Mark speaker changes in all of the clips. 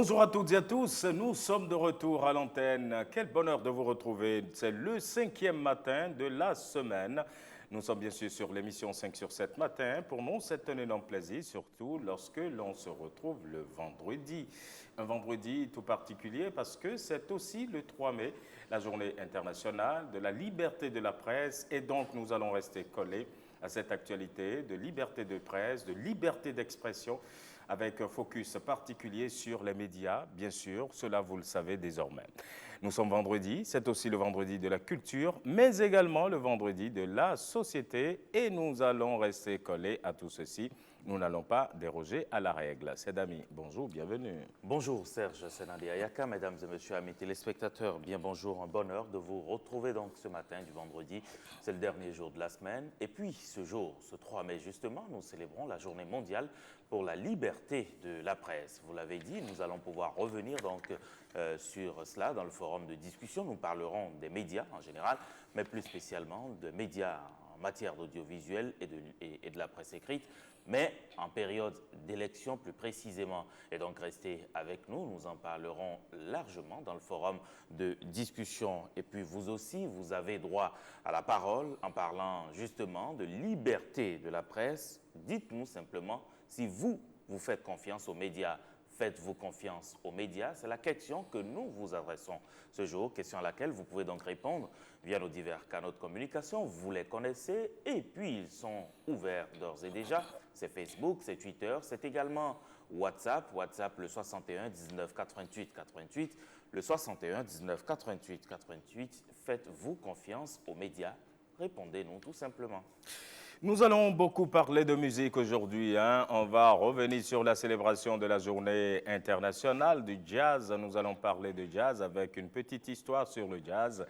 Speaker 1: Bonjour à toutes et à tous, nous sommes de retour à l'antenne. Quel bonheur de vous retrouver. C'est le 5e matin de la semaine. Nous sommes bien sûr sur l'émission 5 sur 7 matin. Pour nous, c'est un énorme plaisir, surtout lorsque l'on se retrouve le vendredi. Un vendredi tout particulier parce que c'est aussi le 3 mai, la journée internationale de la liberté de la presse. Et donc, nous allons rester collés à cette actualité de liberté de presse, de liberté d'expression, avec un focus particulier sur les médias, bien sûr, cela vous le savez désormais. Nous sommes vendredi, c'est aussi le vendredi de la culture, mais également le vendredi de la société, et nous allons rester collés à tout ceci. Nous n'allons pas déroger à la règle. C'est Dami, bonjour, bienvenue.
Speaker 2: Bonjour Serge Senandi Ayaka, mesdames et messieurs, amis téléspectateurs, bien bonjour, un bonheur de vous retrouver donc ce matin du vendredi. C'est le dernier jour de la semaine. Et puis ce jour, ce 3 mai justement, nous célébrons la journée mondiale pour la liberté de la presse. Vous l'avez dit, nous allons pouvoir revenir donc sur cela dans le forum de discussion. Nous parlerons des médias en général, mais plus spécialement de médias en matière d'audiovisuel et de la presse écrite, mais en période d'élection plus précisément. Et donc restez avec nous, nous en parlerons largement dans le forum de discussion. Et puis vous aussi, vous avez droit à la parole en parlant justement de liberté de la presse. Dites-nous simplement si vous faites confiance aux médias. Faites-vous confiance aux médias? C'est la question que nous vous adressons ce jour, question à laquelle vous pouvez donc répondre via nos divers canaux de communication. Vous les connaissez et puis ils sont ouverts d'ores et déjà. C'est Facebook, c'est Twitter, c'est également WhatsApp. WhatsApp le 61 19 88 88, le 61 19 88 88. Faites-vous confiance aux médias? Répondez-nous tout simplement.
Speaker 1: Nous allons beaucoup parler de musique aujourd'hui. On va revenir sur la célébration de la journée internationale du jazz. Nous allons parler de jazz avec une petite histoire sur le jazz.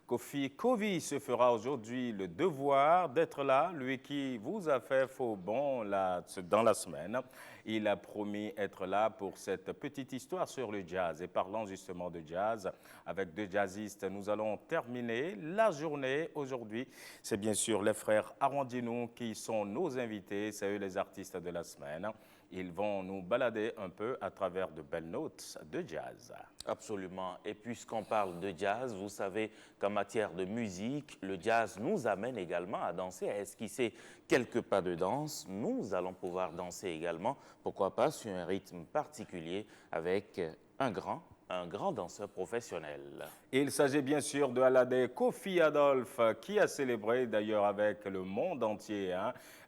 Speaker 1: Kofi Kovi se fera aujourd'hui le devoir d'être là, lui qui vous a fait faux bond dans la semaine. Il a promis être là pour cette petite histoire sur le jazz. Et parlant justement de jazz, avec deux jazzistes, nous allons terminer la journée aujourd'hui. C'est bien sûr les frères Arrandinou qui sont nos invités, c'est eux les artistes de la semaine. Ils vont nous balader un peu à travers de belles notes de jazz.
Speaker 2: Absolument. Et puisqu'on parle de jazz, vous savez qu'en matière de musique, le jazz nous amène également à danser, à esquisser quelques pas de danse. Nous allons pouvoir danser également, pourquoi pas, sur un rythme particulier avec un grand danseur professionnel.
Speaker 1: Il s'agit bien sûr de Alade Kofi Adolphe qui a célébré d'ailleurs avec le monde entier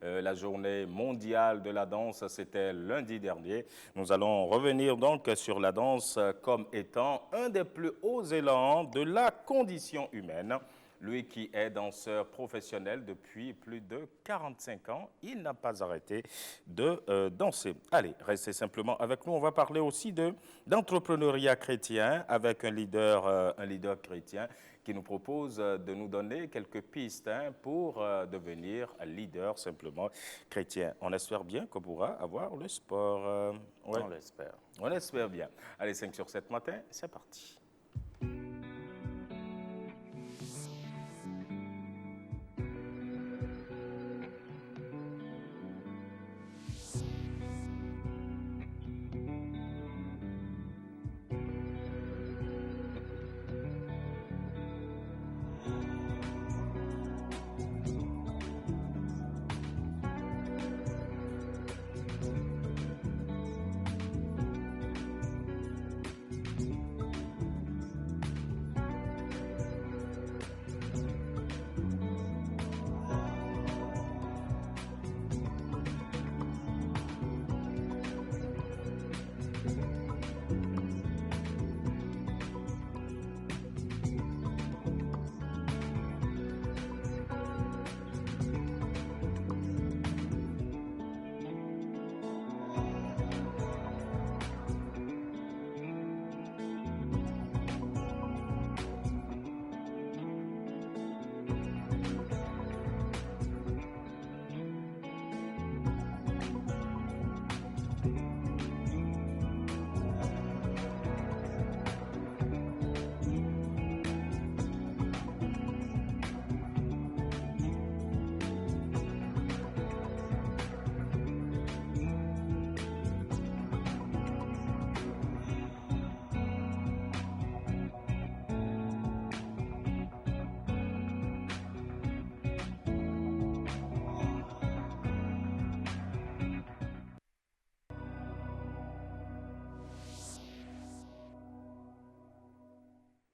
Speaker 1: la journée mondiale de la danse, c'était lundi dernier. Nous allons revenir donc sur la danse comme étant un des plus hauts élans de la condition humaine. Lui qui est danseur professionnel depuis plus de 45 ans, il n'a pas arrêté de danser. Allez, restez simplement avec nous. On va parler aussi d'entrepreneuriat chrétien avec un leader chrétien qui nous propose de nous donner quelques pistes pour devenir leader simplement chrétien. On espère bien qu'on pourra avoir le sport.
Speaker 2: Ouais. On l'espère.
Speaker 1: On l'espère bien. Allez, 5 sur 7 matin, c'est parti.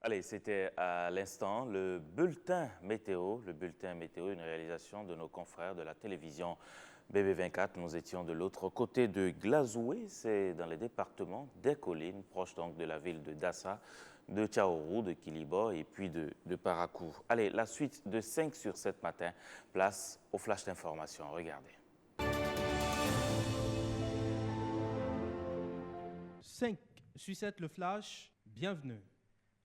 Speaker 2: Allez, c'était à l'instant le bulletin météo, une réalisation de nos confrères de la télévision BB24. Nous étions de l'autre côté de Glazoué, c'est dans les départements des collines, proche donc de la ville de Dassa, de Tchaourou, de Kilibo et puis de Parakou. Allez, la suite de 5 sur 7 matin, place au flash d'information. Regardez.
Speaker 3: 5 sur 7 le flash, bienvenue.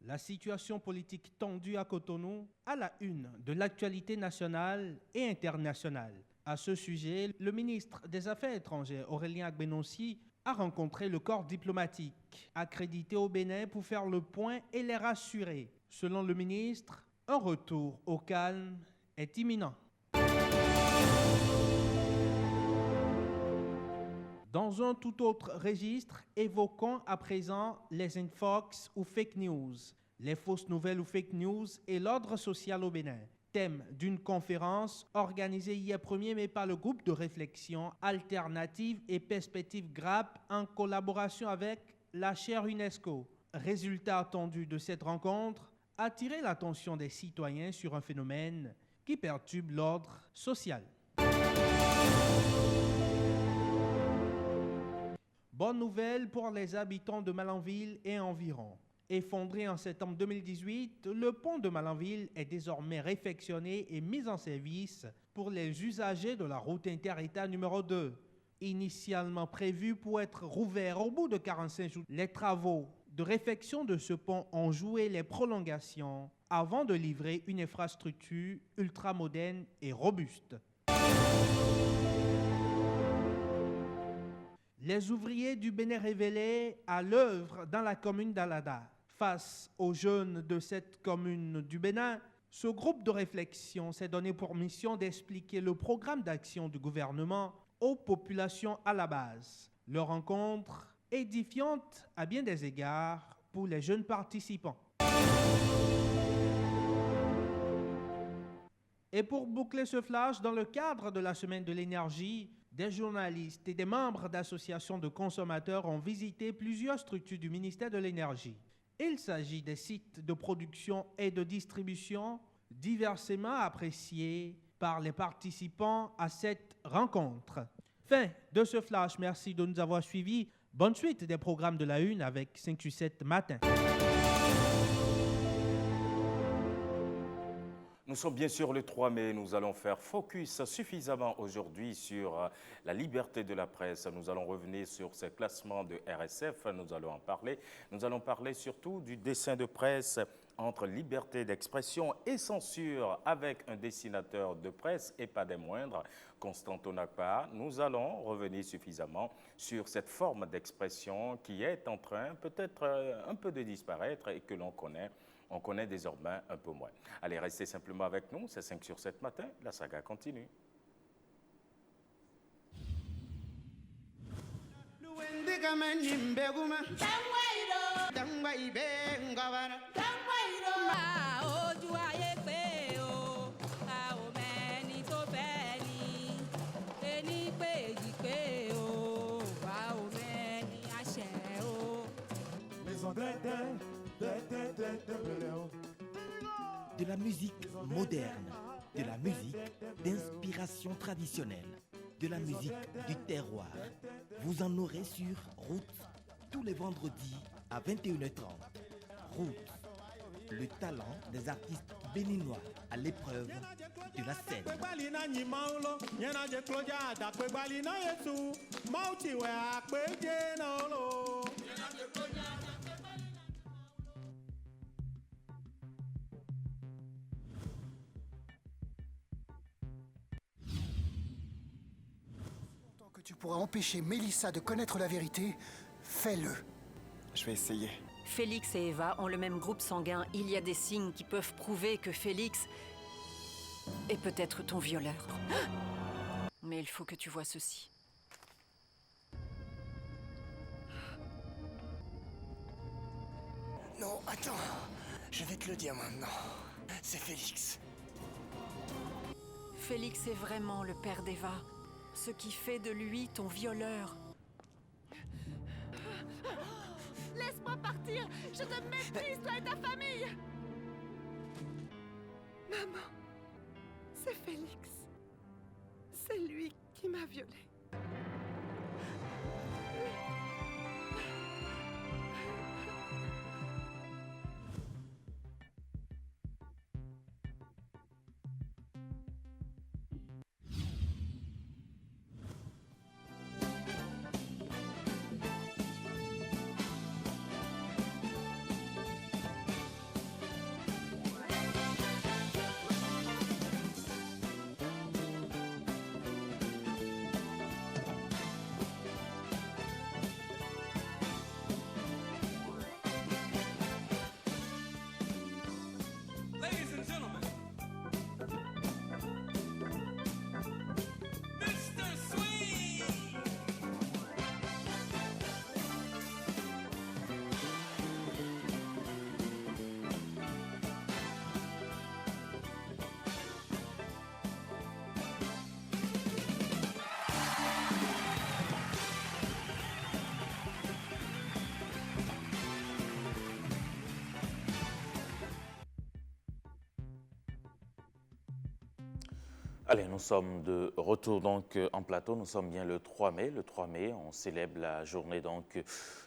Speaker 3: La situation politique tendue à Cotonou à la une de l'actualité nationale et internationale. À ce sujet, le ministre des Affaires étrangères, Aurélien Agbenonsi, a rencontré le corps diplomatique accrédité au Bénin pour faire le point et les rassurer. Selon le ministre, un retour au calme est imminent. Dans un tout autre registre, évoquons à présent les infox ou fake news, les fausses nouvelles ou fake news et l'ordre social au Bénin. Thème d'une conférence organisée hier 1er mai par le groupe de réflexion Alternatives et Perspectives GRAP en collaboration avec la chaire UNESCO. Résultat attendu de cette rencontre, attirer l'attention des citoyens sur un phénomène qui perturbe l'ordre social. Bonne nouvelle pour les habitants de Malanville et environ. Effondré en septembre 2018, le pont de Malanville est désormais réfectionné et mis en service pour les usagers de la route inter-État numéro 2. Initialement prévu pour être rouvert au bout de 45 jours, les travaux de réfection de ce pont ont joué les prolongations avant de livrer une infrastructure ultramoderne et robuste. Les ouvriers du Bénin révélés à l'œuvre dans la commune d'Alada. Face aux jeunes de cette commune du Bénin, ce groupe de réflexion s'est donné pour mission d'expliquer le programme d'action du gouvernement aux populations à la base. Leur rencontre édifiante à bien des égards pour les jeunes participants. Et pour boucler ce flash, dans le cadre de la Semaine de l'énergie, des journalistes et des membres d'associations de consommateurs ont visité plusieurs structures du ministère de l'Énergie. Il s'agit des sites de production et de distribution diversement appréciés par les participants à cette rencontre. Fin de ce flash, merci de nous avoir suivis. Bonne suite des programmes de la Une avec 5-7 matin.
Speaker 1: Nous sommes bien sûr le 3 mai, nous allons faire focus suffisamment aujourd'hui sur la liberté de la presse. Nous allons revenir sur ces classements de RSF, nous allons en parler. Nous allons parler surtout du dessin de presse entre liberté d'expression et censure avec un dessinateur de presse et pas des moindres, Constant Onakpa. Nous allons revenir suffisamment sur cette forme d'expression qui est en train peut-être un peu de disparaître et que l'on connaît. On connaît désormais un peu moins. Allez, restez simplement avec nous, c'est 5 sur 7 matin, la saga continue.
Speaker 4: De la musique moderne, de la musique d'inspiration traditionnelle, de la musique du terroir. Vous en aurez sur Route tous les vendredis à 21h30. Route, le talent des artistes béninois à l'épreuve de la scène.
Speaker 5: Tu pourras empêcher Mélissa de connaître la vérité, fais-le.
Speaker 6: Je vais essayer.
Speaker 7: Félix et Eva ont le même groupe sanguin. Il y a des signes qui peuvent prouver que Félix est peut-être ton violeur. Mais il faut que tu vois ceci.
Speaker 5: Non, attends. Je vais te le dire maintenant. C'est Félix.
Speaker 7: Félix est vraiment le père d'Eva. Ce qui fait de lui ton violeur.
Speaker 8: Laisse-moi partir!
Speaker 6: Je te méprise, toi et ta famille. Maman, c'est Félix. C'est lui qui m'a violée.
Speaker 8: Ladies and gentlemen, Mr. Sweet.
Speaker 2: Allez, nous sommes de retour donc en plateau. Nous sommes bien le 3 mai. Le 3 mai, on célèbre la journée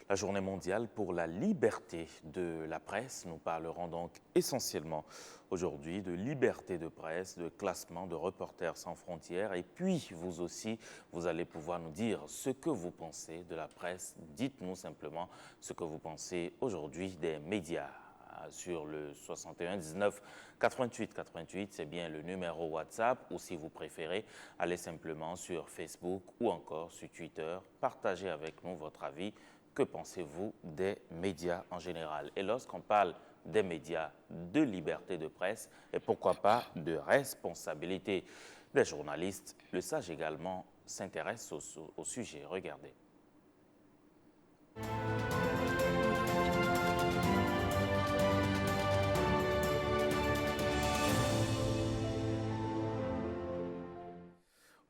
Speaker 2: la journée mondiale pour la liberté de la presse. Nous parlerons donc essentiellement aujourd'hui de liberté de presse, de classement de Reporters sans frontières. Et puis, vous aussi, vous allez pouvoir nous dire ce que vous pensez de la presse. Dites-nous simplement ce que vous pensez aujourd'hui des médias. Sur le 61 19 88 88, c'est bien le numéro WhatsApp, ou si vous préférez, allez simplement sur Facebook ou encore sur Twitter. Partagez avec nous votre avis. Que pensez-vous des médias en général? Et lorsqu'on parle des médias, de liberté de presse et pourquoi pas de responsabilité des journalistes, le Sage également s'intéresse au sujet. Regardez.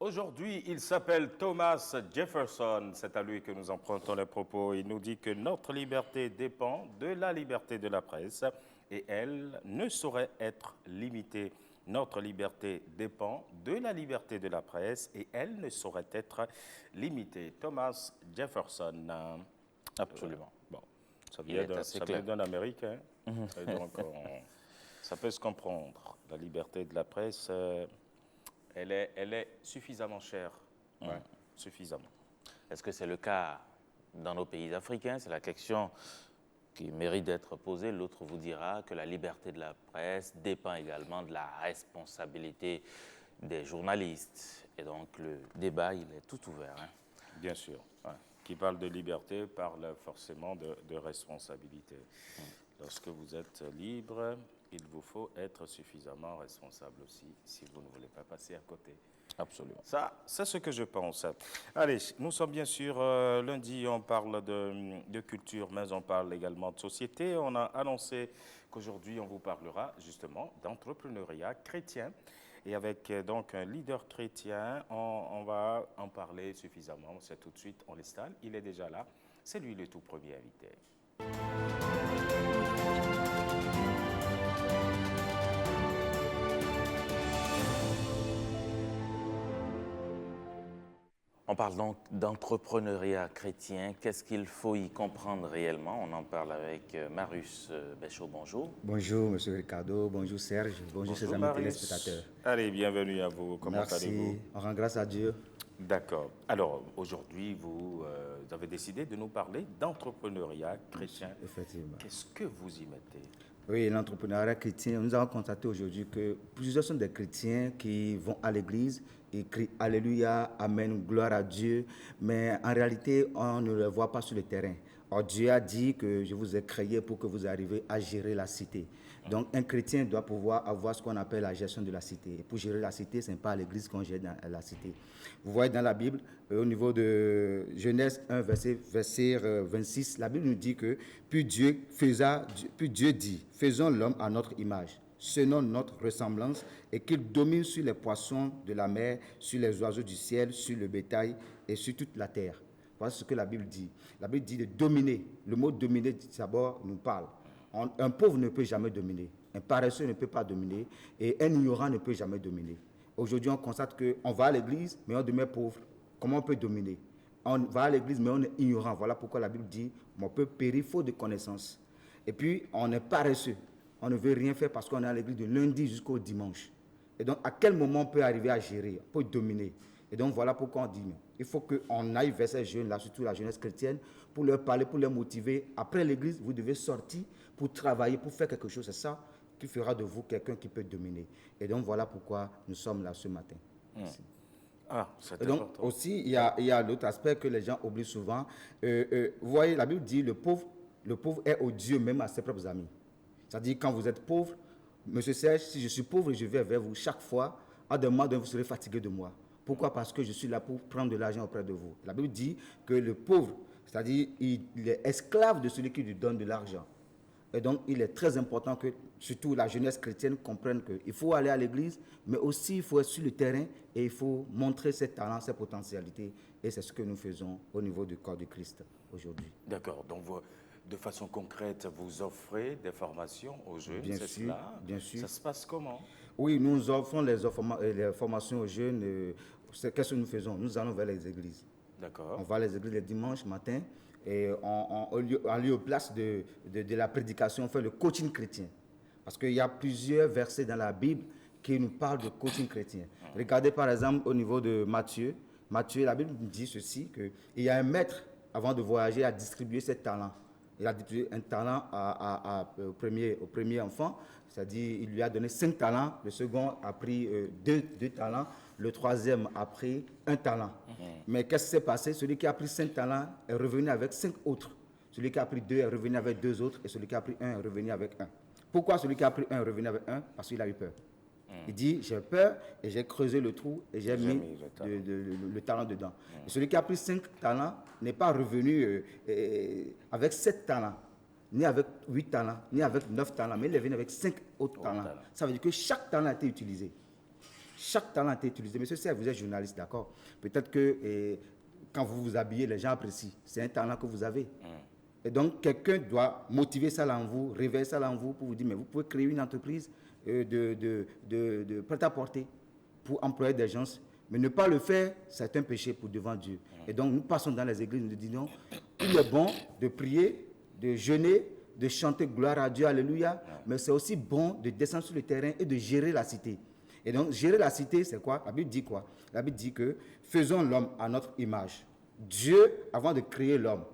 Speaker 1: Aujourd'hui, il s'appelle Thomas Jefferson. C'est à lui que nous empruntons les propos. Il nous dit que notre liberté dépend de la liberté de la presse et elle ne saurait être limitée. Notre liberté dépend de la liberté de la presse et elle ne saurait être limitée. Thomas Jefferson.
Speaker 2: Absolument.
Speaker 1: Bon, ça
Speaker 2: Il est
Speaker 1: vient
Speaker 2: assez clair.
Speaker 1: d'un Américain. Et donc, ça peut se comprendre. La liberté de la presse, elle est suffisamment chère. Ouais, suffisamment.
Speaker 2: Est-ce que c'est le cas dans nos pays africains? C'est la question qui mérite d'être posée. L'autre vous dira que la liberté de la presse dépend également de la responsabilité des journalistes. Et donc, le débat, il est tout ouvert. Hein.
Speaker 1: Bien sûr. Ouais. Qui parle de liberté parle forcément de responsabilité. Lorsque vous êtes libre, il vous faut être suffisamment responsable aussi, si vous ne voulez pas passer à côté.
Speaker 2: Absolument.
Speaker 1: Ça, c'est ce que je pense. Allez, nous sommes bien sûr lundi, on parle de culture, mais on parle également de société. On a annoncé qu'aujourd'hui, on vous parlera justement d'entrepreneuriat chrétien. Et avec donc un leader chrétien, on va en parler suffisamment. C'est tout de suite, on l'installe. Il est déjà là. C'est lui le tout premier invité.
Speaker 2: On parle donc d'entrepreneuriat chrétien. Qu'est-ce qu'il faut y comprendre réellement? On en parle avec Marius Béchaud. Bonjour.
Speaker 9: Bonjour, Monsieur Ricardo. Bonjour, Serge. Bonjour, ses amis
Speaker 1: Marius.
Speaker 9: téléspectateurs.
Speaker 1: Allez, bienvenue à vous. Comment allez-vous?
Speaker 9: Merci. On rend grâce à Dieu.
Speaker 1: D'accord. Alors, aujourd'hui, vous avez décidé de nous parler d'entrepreneuriat chrétien.
Speaker 9: Effectivement.
Speaker 1: Qu'est-ce que vous y mettez?
Speaker 9: Oui, l'entrepreneuriat chrétien, nous avons constaté aujourd'hui que plusieurs sont des chrétiens qui vont à l'église et crient Alléluia, Amen, gloire à Dieu, mais en réalité, on ne le voit pas sur le terrain. Or, Dieu a dit que je vous ai créé pour que vous arriviez à gérer la cité. Donc, un chrétien doit pouvoir avoir ce qu'on appelle la gestion de la cité. Et pour gérer la cité, ce n'est pas à l'église qu'on gère la cité. Vous voyez dans la Bible, au niveau de Genèse 1, verset 26, la Bible nous dit que puis Dieu dit, faisons l'homme à notre image, selon notre ressemblance, et qu'il domine sur les poissons de la mer, sur les oiseaux du ciel, sur le bétail et sur toute la terre. Voilà ce que la Bible dit. La Bible dit de dominer. Le mot dominer, d'abord, nous parle. Un pauvre ne peut jamais dominer. Un paresseux ne peut pas dominer. Et un ignorant ne peut jamais dominer. Aujourd'hui, on constate qu'on va à l'église, mais on demeure pauvre. Comment on peut dominer? On va à l'église, mais on est ignorant. Voilà pourquoi la Bible dit on peut périr faute de connaissance. Et puis, on est paresseux. On ne veut rien faire parce qu'on est à l'église de lundi jusqu'au dimanche. Et donc, à quel moment on peut arriver à gérer, on peut dominer? Et donc, voilà pourquoi on dit non. Il faut qu'on aille vers ces jeunes-là, surtout la jeunesse chrétienne, pour leur parler, pour les motiver. Après l'église, vous devez sortir pour travailler, pour faire quelque chose. C'est ça qui fera de vous quelqu'un qui peut dominer. Et donc, voilà pourquoi nous sommes là ce matin. Merci.
Speaker 1: Ah, c'est
Speaker 9: Et donc,
Speaker 1: important.
Speaker 9: aussi, il y a l'autre aspect que les gens oublient souvent. Vous voyez, la Bible dit le pauvre est odieux même à ses propres amis. C'est-à-dire, quand vous êtes pauvre, Monsieur Serge, si je suis pauvre et je vais vers vous chaque fois, à un moment donné, vous serez fatigué de moi. Pourquoi? Parce que je suis là pour prendre de l'argent auprès de vous. La Bible dit que le pauvre, c'est-à-dire, il est esclave de celui qui lui donne de l'argent. Et donc, il est très important que, surtout la jeunesse chrétienne, comprenne qu'il faut aller à l'église, mais aussi il faut être sur le terrain et il faut montrer ses talents, ses potentialités. Et c'est ce que nous faisons au niveau du corps du Christ aujourd'hui.
Speaker 1: D'accord. Donc, de façon concrète, vous offrez des formations aux jeunes,
Speaker 9: Bien
Speaker 1: c'est
Speaker 9: sûr,
Speaker 1: cela?
Speaker 9: bien sûr.
Speaker 1: Ça se passe comment?
Speaker 9: Oui, nous offrons les formations aux jeunes. Qu'est-ce que nous faisons? Nous allons vers les églises.
Speaker 1: D'accord.
Speaker 9: On va à les églises les dimanches matin et en lieu place de la prédication, on fait le coaching chrétien. Parce qu'il y a plusieurs versets dans la Bible qui nous parlent de coaching chrétien. Regardez par exemple au niveau de Matthieu. Matthieu, la Bible dit ceci, qu'il y a un maître, avant de voyager, a distribué ses talents. Il a distribué un talent au premier enfant, c'est-à-dire il lui a donné 5 talents, le second a pris 2 talents, le troisième a pris 1 talent. Mais qu'est-ce qui s'est passé? Celui qui a pris 5 talents est revenu avec 5 autres. Celui qui a pris 2 est revenu avec 2 autres et celui qui a pris 1 est revenu avec 1. Pourquoi celui qui a pris 1 est revenu avec 1? Parce qu'il a eu peur. Il dit, j'ai peur et j'ai creusé le trou et j'ai mis le talent dedans. Et celui qui a pris 5 talents n'est pas revenu avec 7 talents, ni avec 8 talents, ni avec 9 talents, mais il est venu avec 5 autres talents. Ça veut dire que chaque talent a été utilisé. Chaque talent a été utilisé. Monsieur Serre, vous êtes journaliste, d'accord? Peut-être que quand vous vous habillez, les gens apprécient. C'est un talent que vous avez. Et donc, quelqu'un doit motiver ça là en vous, réveiller ça là en vous pour vous dire, mais vous pouvez créer une entreprise de prêt-à-porter pour employer des gens, mais ne pas le faire, c'est un péché pour devant Dieu. Et donc, nous passons dans les églises, nous disons, il est bon de prier, de jeûner, de chanter gloire à Dieu, alléluia, mais c'est aussi bon de descendre sur le terrain et de gérer la cité. Et donc, gérer la cité, c'est quoi? La Bible dit quoi? La Bible dit que faisons l'homme à notre image. Dieu, avant de créer l'homme,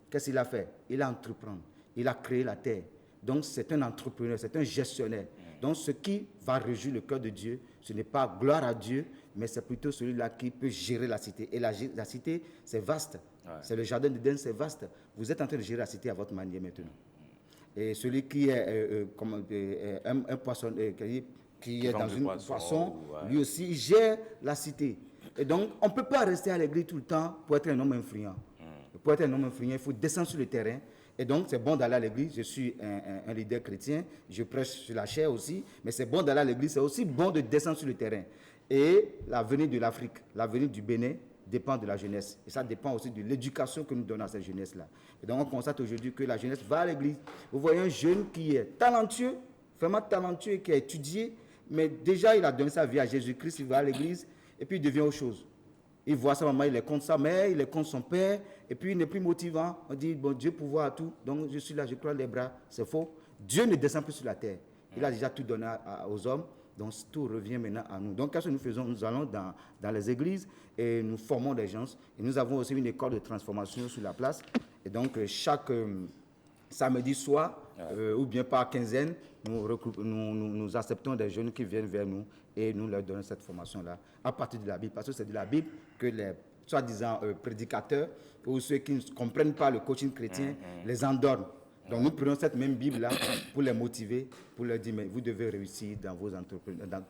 Speaker 9: qu'est-ce qu'il a fait? Il a entrepris, il a créé la terre. Donc, c'est un entrepreneur, c'est un gestionnaire. Donc, ce qui va réjouir le cœur de Dieu, ce n'est pas gloire à Dieu, mais c'est plutôt celui-là qui peut gérer la cité. Et la cité, c'est vaste. Ouais. C'est le jardin d'Éden, c'est vaste. Vous êtes en train de gérer la cité à votre manière maintenant. Et celui qui est un poisson, qui est dans une poisson, lui aussi, il gère la cité. Et donc, on ne peut pas rester à l'église tout le temps pour être un homme influent. Pour être un homme influent, il faut descendre sur le terrain. Et donc, c'est bon d'aller à l'église. Je suis un leader chrétien. Je prêche sur la chair aussi. Mais c'est bon d'aller à l'église. C'est aussi bon de descendre sur le terrain. Et l'avenir de l'Afrique, l'avenir du Bénin dépend de la jeunesse. Et ça dépend aussi de l'éducation que nous donnons à cette jeunesse-là. Et donc, on constate aujourd'hui que la jeunesse va à l'église. Vous voyez un jeune qui est talentueux, vraiment talentueux, qui a étudié, mais déjà, il a donné sa vie à Jésus-Christ. Il va à l'église et puis il devient autre chose. Il voit sa maman, il est contre sa mère, il est contre son père, et puis il n'est plus motivant. On dit, bon, Dieu pouvoir tout, donc je suis là, je croise les bras. C'est faux. Dieu ne descend plus sur la terre. Il a déjà tout donné aux hommes, donc tout revient maintenant à nous. Donc, qu'est-ce que nous faisons? Nous allons dans les églises et nous formons des gens. Et nous avons aussi une école de transformation sur la place. Et donc, chaque samedi soir, ou bien par quinzaine, nous acceptons des jeunes qui viennent vers nous et nous leur donnons cette formation-là à partir de la Bible. Parce que c'est de la Bible que les soi-disant prédicateurs ou ceux qui ne comprennent pas le coaching chrétien les endorment. Donc nous prenons cette même Bible-là pour les motiver, pour leur dire, mais vous devez réussir dans vos entreprises, dans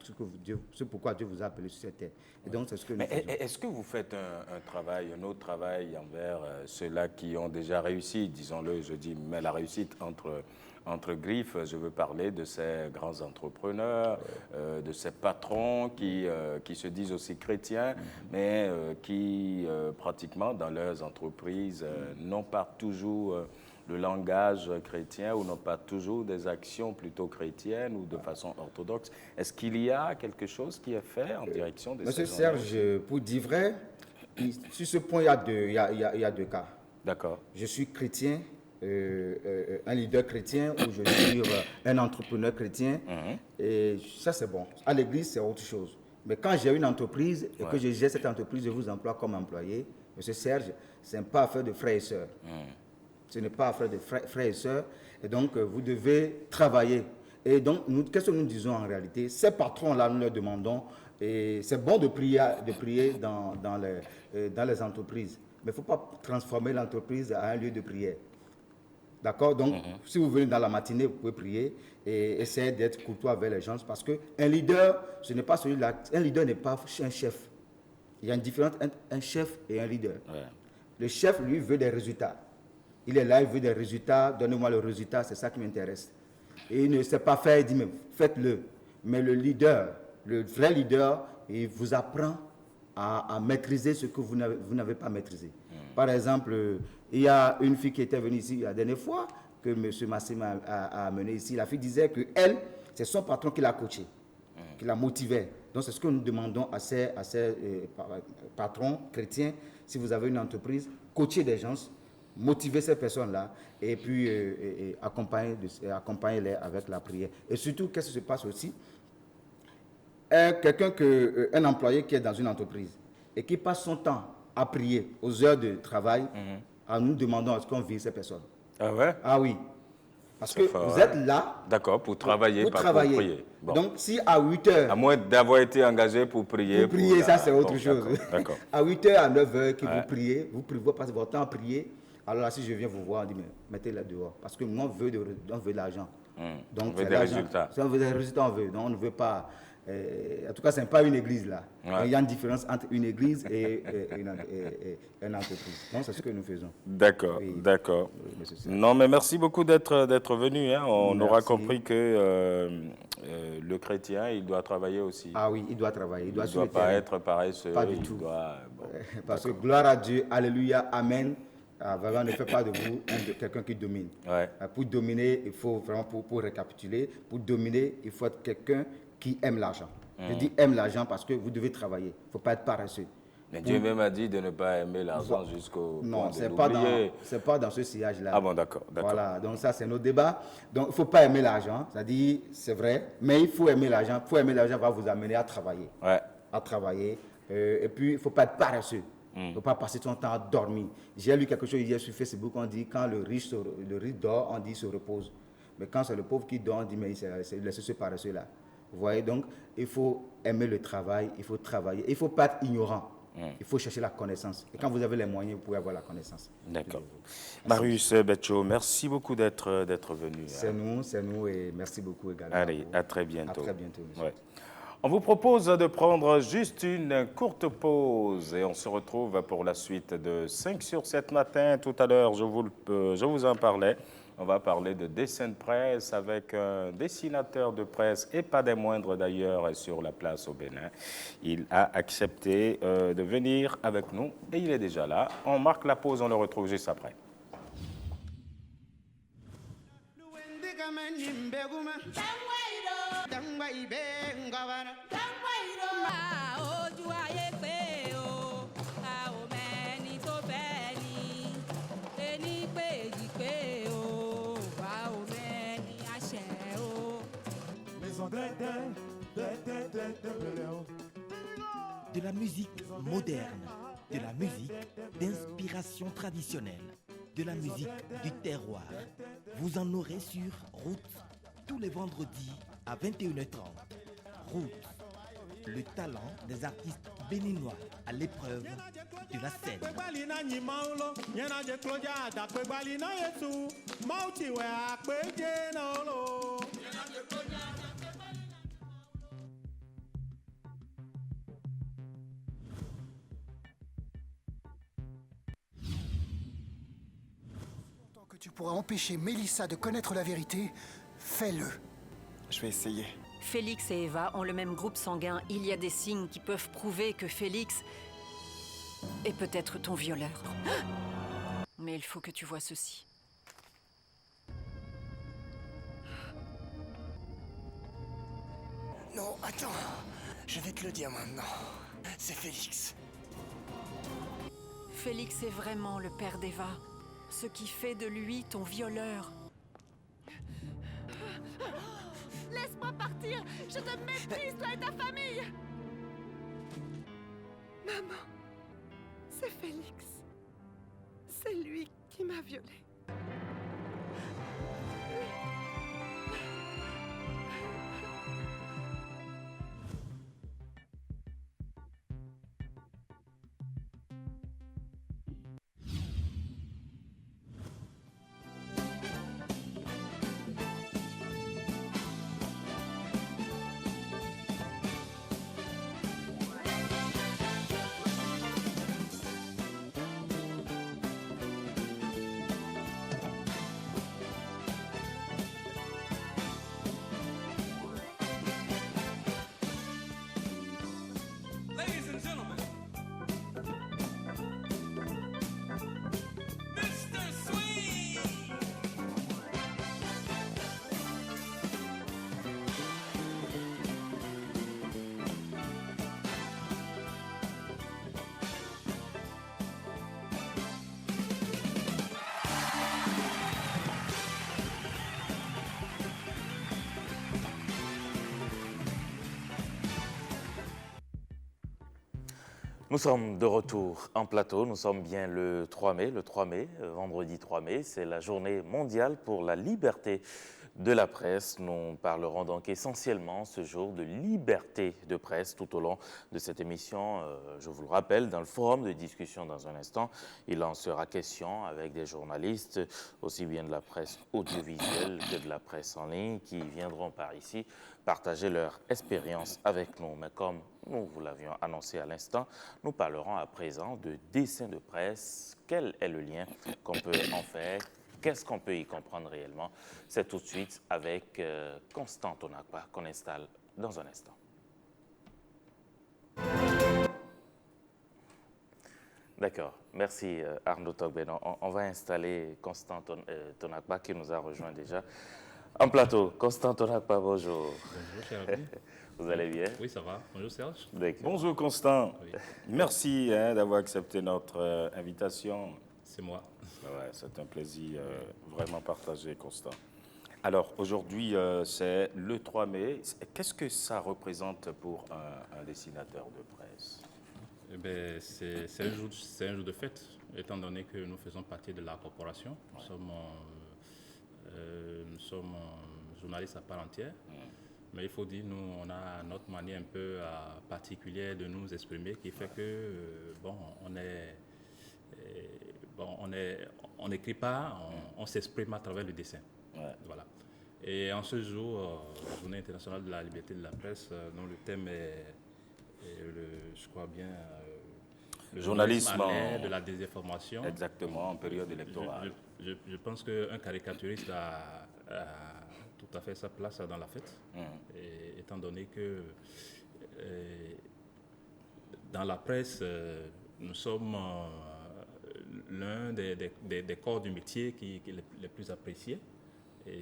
Speaker 9: ce pourquoi Dieu vous a appelé sur cette terre. Et donc c'est ce que nous faisons.
Speaker 1: Est-ce que vous faites un autre travail envers ceux-là qui ont déjà réussi, disons-le, je dis, mais la réussite entre griffes, je veux parler de ces grands entrepreneurs, de ces patrons qui se disent aussi chrétiens, mais qui pratiquement dans leurs entreprises n'ont pas toujours le langage chrétien ou n'ont pas toujours des actions plutôt chrétiennes ou de façon orthodoxe. Est-ce qu'il y a quelque chose qui est fait en direction de
Speaker 9: Monsieur
Speaker 1: ces gens-là?
Speaker 9: Serge, pour dire vrai, sur ce point, il y a deux cas.
Speaker 1: D'accord.
Speaker 9: Je suis chrétien, un leader chrétien ou je suis un entrepreneur chrétien. Et ça, c'est bon. À l'église, c'est autre chose. Mais quand j'ai une entreprise et que je gère cette entreprise, je vous emploie comme employé, Monsieur Serge, ce n'est pas affaire de frères et sœurs. Ce n'est pas affaire de frères et sœurs. Et donc, vous devez travailler. Et donc, qu'est-ce que nous disons en réalité? Ces patrons-là, nous leur demandons, et c'est bon de prier dans les entreprises, mais il ne faut pas transformer l'entreprise en un lieu de prière. D'accord? Donc, si vous venez dans la matinée, vous pouvez prier et essayer d'être courtois avec les gens, parce qu'un leader, ce n'est pas celui-là. Un leader n'est pas un chef. Il y a une différence entre un chef et un leader. Ouais. Le chef, lui, veut des résultats. Il est là, il veut des résultats. Donnez-moi le résultat, c'est ça qui m'intéresse. Et il ne sait pas faire, il dit, mais faites-le. Mais le leader, le vrai leader, il vous apprend à maîtriser ce que vous n'avez pas maîtrisé. Par exemple, il y a une fille qui était venue ici la dernière fois, que M. Massim a amenée ici. La fille disait que elle, c'est son patron qui l'a coachée, qui la motivait. Donc c'est ce que nous demandons à ces patrons chrétiens. Si vous avez une entreprise, coachez des gens, motiver ces personnes-là et puis accompagner-les avec la prière. Et surtout, qu'est-ce qui se passe aussi? Un employé qui est dans une entreprise et qui passe son temps à prier aux heures de travail, en nous demandant est-ce qu'on vire ces personnes.
Speaker 1: Ah ouais?
Speaker 9: Ah oui. Parce que vous êtes là.
Speaker 1: D'accord, pour travailler, pas pour prier. Bon.
Speaker 9: Donc, si à 8 heures.
Speaker 1: À moins d'avoir été engagé pour prier.
Speaker 9: Pour prier, ça c'est autre chose.
Speaker 1: D'accord.
Speaker 9: À 8 heures, à 9 heures, que vous passez votre temps à prier. Alors là, si je viens vous voir, on dit, mais mettez-la dehors. Parce que nous, on veut de l'argent.
Speaker 1: Donc, on veut des résultats.
Speaker 9: Si on veut des résultats, on veut. Donc, on ne veut pas. En tout cas, ce n'est pas une église là. Ouais. Il y a une différence entre une église et une entreprise. Donc, c'est ce que nous faisons.
Speaker 1: D'accord, oui. D'accord. Oui, non, mais merci beaucoup d'être venu. Hein. On aura compris que le chrétien, il doit travailler aussi.
Speaker 9: Ah oui, il doit travailler. Il ne
Speaker 1: doit pas être paresseux.
Speaker 9: Pas du tout. Parce que gloire à Dieu, alléluia, amen. Vraiment, ne fait pas de vous quelqu'un qui domine. Ouais. Pour dominer, il faut vraiment, pour récapituler, pour dominer, il faut être quelqu'un qui aime l'argent. Je dis aime l'argent parce que vous devez travailler. Il ne faut pas être paresseux.
Speaker 1: Mais Dieu même a dit de ne pas aimer l'argent jusqu'au point de l'oublier.
Speaker 9: Non, ce n'est pas dans ce sillage-là.
Speaker 1: Ah bon, d'accord.
Speaker 9: Voilà, donc ça, c'est notre débat. Donc, il ne faut pas aimer l'argent. C'est-à-dire, c'est vrai, mais il faut aimer l'argent. Pour aimer l'argent, va vous amener à travailler. Ouais. À travailler. Et puis, il ne faut pas être paresseux. Il ne faut pas passer son temps à dormir. J'ai lu quelque chose hier sur Facebook, on dit quand le riche dort, on dit il se repose. Mais quand c'est le pauvre qui dort, on dit mais il laisse ce paresseux-là. Vous voyez, donc il faut aimer le travail, il faut travailler. Il ne faut pas être ignorant. Il faut chercher la connaissance. Et quand vous avez les moyens, vous pouvez avoir la connaissance.
Speaker 1: D'accord. Marius Betcho, merci beaucoup d'être venu.
Speaker 9: C'est nous et merci beaucoup également.
Speaker 1: Allez, à très bientôt.
Speaker 9: À très bientôt, monsieur. Ouais.
Speaker 1: On vous propose de prendre juste une courte pause et on se retrouve pour la suite de 5 sur 7 matin. Tout à l'heure, je vous en parlais. On va parler de dessin de presse avec un dessinateur de presse et pas des moindres d'ailleurs sur la place au Bénin. Il a accepté de venir avec nous et il est déjà là. On marque la pause, on le retrouve juste après.
Speaker 4: De la musique moderne, de la musique d'inspiration traditionnelle, de la musique du terroir. Vous en aurez sur Route tous les vendredis à 21h30. Route, le talent des artistes béninois à l'épreuve de la scène.
Speaker 5: Tant que tu pourras empêcher Mélissa de connaître la vérité, fais-le.
Speaker 10: Je vais essayer.
Speaker 7: Félix et Eva ont le même groupe sanguin. Il y a des signes qui peuvent prouver que Félix est peut-être ton violeur. Mais il faut que tu vois ceci.
Speaker 5: Non, attends. Je vais te le dire maintenant. C'est Félix.
Speaker 7: Félix est vraiment le père d'Eva, ce qui fait de lui ton violeur.
Speaker 6: Laisse-moi partir. Je te méprise, toi et ta famille. Maman, c'est Félix. C'est lui qui m'a violée.
Speaker 8: Ladies and gentlemen, Mr. Sweet.
Speaker 2: Nous sommes de retour en plateau, nous sommes bien le 3 mai, vendredi 3 mai, c'est la journée mondiale pour la liberté de la presse. Nous parlerons donc essentiellement ce jour de liberté de presse tout au long de cette émission. Je vous le rappelle, dans le forum de discussion dans un instant, il en sera question avec des journalistes, aussi bien de la presse audiovisuelle que de la presse en ligne, qui viendront par ici partager leur expérience avec nous. Mais comme nous vous l'avions annoncé à l'instant, nous parlerons à présent de dessin de presse. Quel est le lien qu'on peut en faire? Qu'est-ce qu'on peut y comprendre réellement? C'est tout de suite avec Constant Tonakpa qu'on installe dans un instant. D'accord, merci Arnaud Togben. On va installer Constant Tonakpa qui nous a rejoint déjà en plateau. Constant Tonakpa, bonjour.
Speaker 11: Bonjour, cher ami.
Speaker 2: Vous allez bien?
Speaker 11: Oui, ça va. Bonjour, Serge.
Speaker 1: Bonjour Constant.
Speaker 11: Oui.
Speaker 1: Merci d'avoir accepté notre invitation.
Speaker 11: C'est moi.
Speaker 1: Ouais, c'est un plaisir vraiment partagé, Constant. Alors, aujourd'hui, c'est le 3 mai. Qu'est-ce que ça représente pour un dessinateur de presse?
Speaker 11: Eh bien, c'est un jour de fête, étant donné que nous faisons partie de la corporation. Nous sommes journalistes à part entière. Mais il faut dire, nous, on a notre manière un peu particulière de nous exprimer qui fait que, on n'écrit pas, on s'exprime à travers le dessin.
Speaker 1: Ouais.
Speaker 11: Voilà. Et en ce jour, Journée internationale de la liberté de la presse, dont le thème est je crois bien, le journalisme à l'ère de la désinformation.
Speaker 1: Exactement, en période électorale.
Speaker 11: Je pense qu'un caricaturiste a tout à fait sa place dans la fête, et étant donné que dans la presse, nous sommes l'un des corps du métier qui est les plus appréciés, et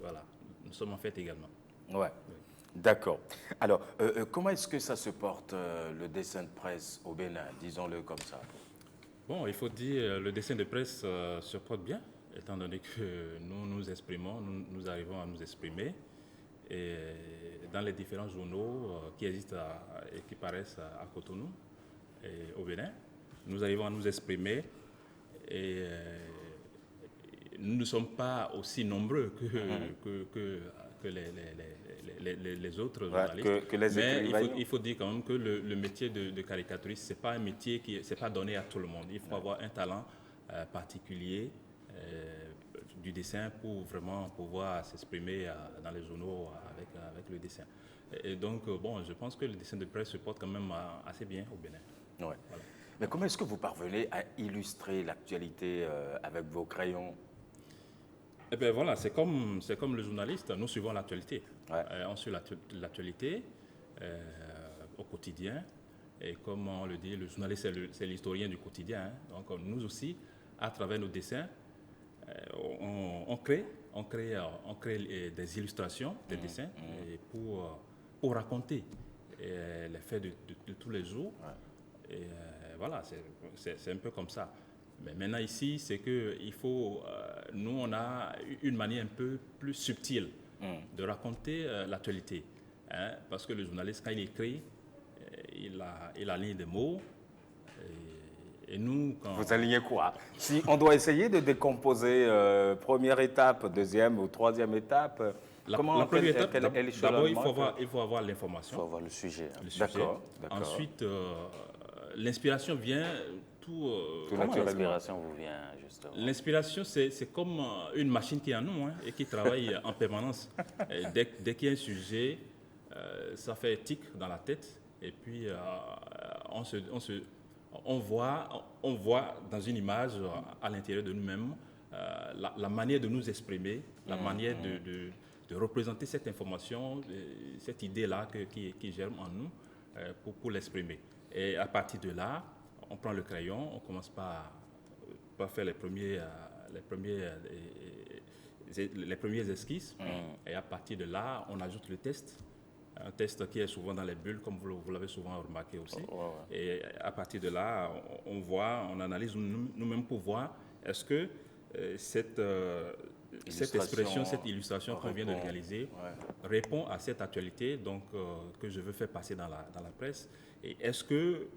Speaker 11: voilà, nous sommes en fête également.
Speaker 1: Ouais. Oui. D'accord. Alors, comment est-ce que ça se porte, le dessin de presse au Bénin, disons-le comme ça?
Speaker 11: Bon, il faut dire, le dessin de presse se porte bien, étant donné que nous nous exprimons, nous arrivons à nous exprimer, et dans les différents journaux qui existent et qui paraissent à Cotonou et au Bénin, nous arrivons à nous exprimer, et nous ne sommes pas aussi nombreux que les autres
Speaker 1: Ouais,
Speaker 11: journalistes.
Speaker 1: que les
Speaker 11: Mais
Speaker 1: écrivains.
Speaker 11: il faut dire quand même que le métier de caricaturiste, ce n'est pas un métier c'est pas donné à tout le monde. Il faut avoir un talent particulier du dessin pour vraiment pouvoir s'exprimer dans les journaux avec le dessin. Et donc, bon, je pense que le dessin de presse se porte quand même assez bien au Bénin.
Speaker 1: Ouais.
Speaker 11: Voilà.
Speaker 1: Mais comment est-ce que vous parvenez à illustrer l'actualité avec vos crayons?
Speaker 11: Eh bien voilà, c'est comme le journaliste, nous suivons l'actualité.
Speaker 1: Ouais.
Speaker 11: On suit l'actualité au quotidien. Et comme on le dit, le journaliste, c'est l'historien du quotidien. Hein. Donc nous aussi, à travers nos dessins, on crée des illustrations, des dessins, et pour raconter les faits de tous les jours. Ouais. Et voilà, c'est un peu comme ça. Mais maintenant ici, c'est que il faut, nous on a une manière un peu plus subtile de raconter l'actualité, hein, parce que le journaliste quand il écrit, il aligne des mots. Et nous, quand
Speaker 1: vous alignez quoi? Si on doit essayer de décomposer première étape, deuxième ou troisième étape,
Speaker 11: la première étape, d'abord il faut avoir l'information.
Speaker 2: Il faut avoir le sujet. Hein.
Speaker 1: D'accord.
Speaker 11: Ensuite, l'inspiration vient tout
Speaker 2: Comment l'inspiration vous vient, justement?
Speaker 11: L'inspiration, c'est comme une machine qui est en nous, hein, et qui travaille en permanence. Et dès qu'il y a un sujet, ça fait tic dans la tête, et puis on voit dans une image à l'intérieur de nous-mêmes la manière de nous exprimer, la manière de représenter cette information, cette idée-là qui germe en nous pour l'exprimer. Et à partir de là, on prend le crayon, on commence par faire les premières esquisses. Et à partir de là, on ajoute le test. Un test qui est souvent dans les bulles, comme vous l'avez souvent remarqué aussi. Et à partir de là, on analyse nous-mêmes pour voir est-ce que cette expression, cette illustration qu'on vient de réaliser répond à cette actualité donc, que je veux faire passer dans la presse. Et est-ce que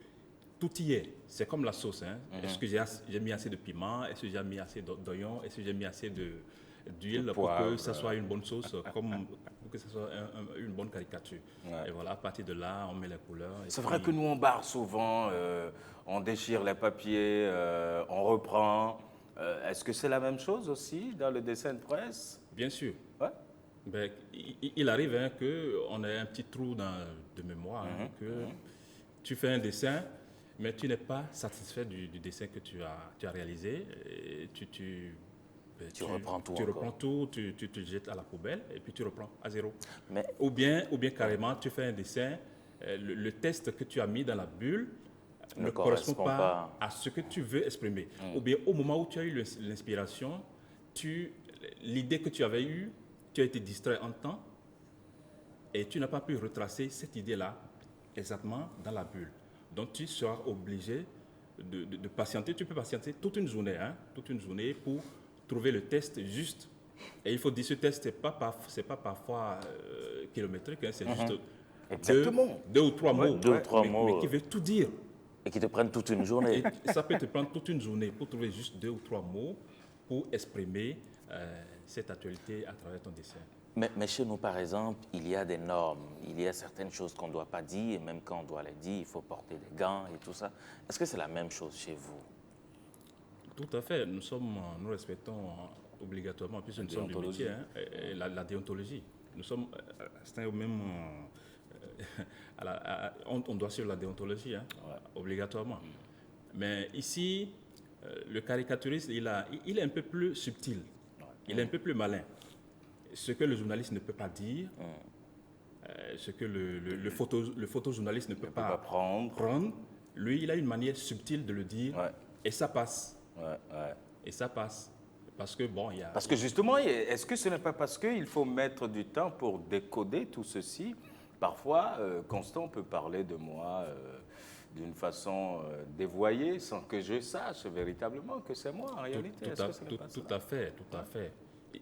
Speaker 11: tout y est? C'est comme la sauce. Hein? Est-ce que j'ai mis assez de piment? Est-ce que j'ai mis assez d'oignons? Est-ce que j'ai mis assez d'huile pour que ça soit une bonne sauce, pour que ce soit une bonne caricature? Et voilà, à partir de là, on met les couleurs.
Speaker 1: C'est vrai que nous, on barre souvent, on déchire les papiers, on reprend. Est-ce que c'est la même chose aussi dans le dessin de presse?
Speaker 11: Bien sûr.
Speaker 1: Ouais.
Speaker 11: Ben, il arrive hein, qu'on ait un petit trou de mémoire, hein, que tu fais un dessin, mais tu n'es pas satisfait du dessin que tu as réalisé. Et tu
Speaker 2: reprends tout.
Speaker 11: Tu reprends tout, tu te jettes à la poubelle et puis tu reprends à zéro.
Speaker 2: Mais...
Speaker 11: Ou bien carrément, tu fais un dessin, le test que tu as mis dans la bulle ne correspond pas à ce que tu veux exprimer. Ou bien au moment où tu as eu l'inspiration, l'idée que tu avais eue, tu as été distrait en temps et tu n'as pas pu retracer cette idée-là exactement dans la bulle. Donc tu seras obligé de patienter. Tu peux patienter toute une journée, pour trouver le test juste. Et il faut dire, ce test, ce n'est pas parfois kilométrique, hein, c'est juste deux ou trois mots, mais qui veut tout dire.
Speaker 2: Et qui te prennent toute une journée.
Speaker 11: Et ça peut te prendre toute une journée pour trouver juste 2 ou 3 mots pour exprimer cette actualité à travers ton dessin.
Speaker 2: Mais chez nous, par exemple, il y a des normes. Il y a certaines choses qu'on ne doit pas dire, et même quand on doit les dire, il faut porter des gants et tout ça. Est-ce que c'est la même chose chez vous?
Speaker 11: Tout à fait. Nous respectons obligatoirement, puisque nous sommes du métier, hein, la déontologie. Nous sommes au même... on doit suivre la déontologie, hein, obligatoirement. Mais ici, le caricaturiste, il est un peu plus subtil, il est un peu plus malin. Ce que le journaliste ne peut pas dire, ce que le photojournaliste ne peut pas prendre, lui, il a une manière subtile de le dire, et ça passe. Et ça passe. Parce que, bon, il y a...
Speaker 1: Parce que justement, est-ce que ce n'est pas parce qu'il faut mettre du temps pour décoder tout ceci? Parfois, Constant peut parler de moi d'une façon dévoyée sans que je sache véritablement que c'est moi en réalité.
Speaker 11: Tout à fait.